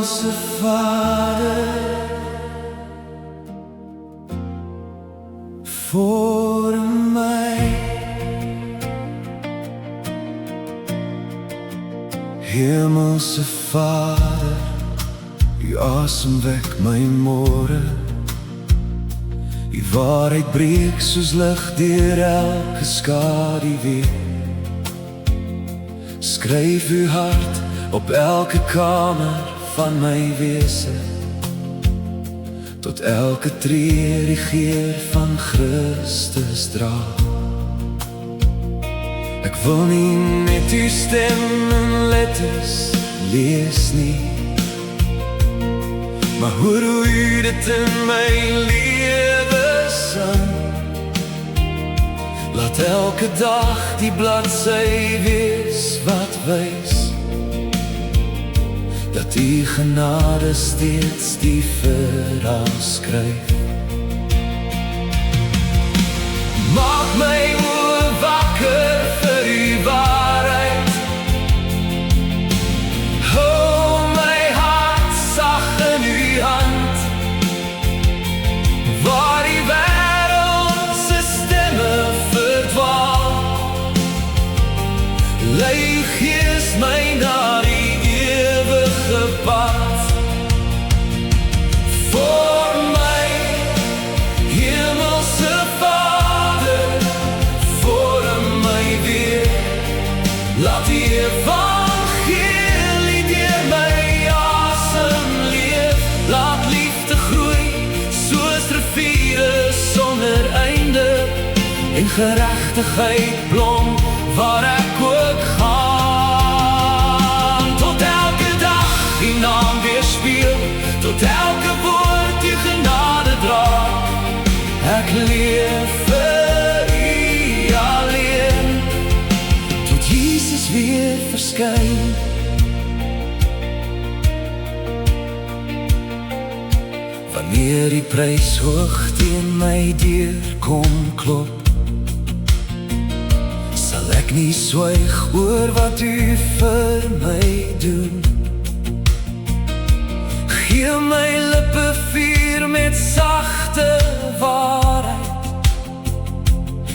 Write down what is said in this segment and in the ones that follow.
Hemelse Vader, voor my. Hemelse Vader, U asem wek my môre. U waarheid breek soos lig deur elke skaduwee. Skryf U hart op elke kamer van my wese, tot elke tree die geur van Christus dra. Ek wil nie net U stem in letters lees nie, maar hoor hoe U dit in my lewe sing. Laat elke dag die bladsy wees wat wys dat U genade steeds die verhaal skryf. Maak my oë wakker vir U waarheid, hou my hart sag in U hand, waar die wêreld se stemme verdwaal. Lei Gees my na die ewige pad, voor my. Hemelse Vader, voor my weer. Laat die evangelie deur my asem leef. Laat liefde groei soos riviere sonder einde, en geregtigheid blom waar ek ook gaan. Tot elke dag U naam weerspieël, tot elke woord U genade dra. Ek leef vir U alleen, tot Jesus weer verskyn. Wanneer die prys hoog teen my deur kom klop, sal ek nie swyg oor wat U vir my doen. Gee my lippe vuur met sagte waarheid,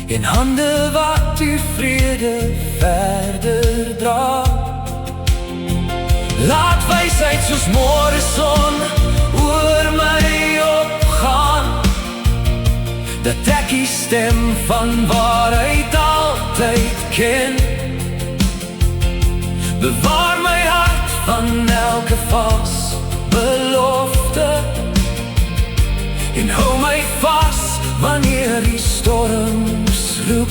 en hande wat U vrede verder dra. Laat wysheid soos môre son oor my opgaan, dat ek die stem van waarheid altyd ken. Bewaar my hart van elke vals belofte, en hou my vas wanneer die storms roep.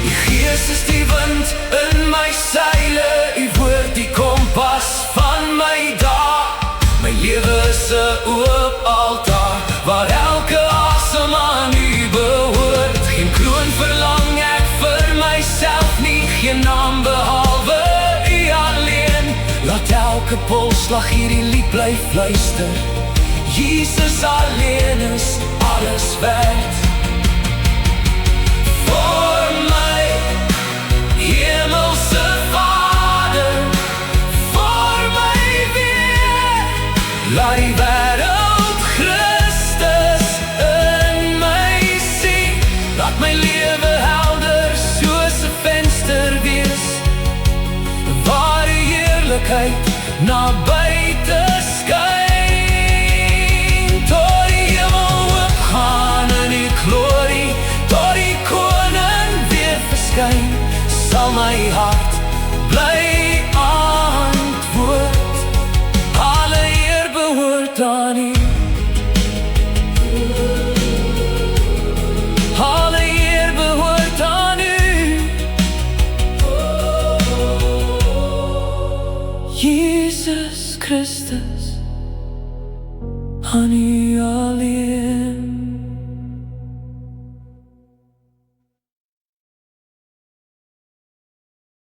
Die Gees is die wind in my seile, U woord die kompas van my dae. My lewe is 'n oop altaar, waar elke asem aan U behoort. Geen kroon verlang ek vir myself nie, geen naam behalwe U alleen. Laat elke polsslag hierdie lied bly fluister, Jesus alleen is alles werd. Voor my, Hemelse Vader, voor my weer. Laat die wêreld Christus in my sien. Laat my lewe helder soos 'n venster wees, waar die heerlikheid na buite skyn. Tot die hemel oopgaan in die glorie, tot die koning weer verskyn, sal my hart bly antwoord. Alle eer behoort aan U, alle eer behoort aan U, Jesus Christus, aan U alleen.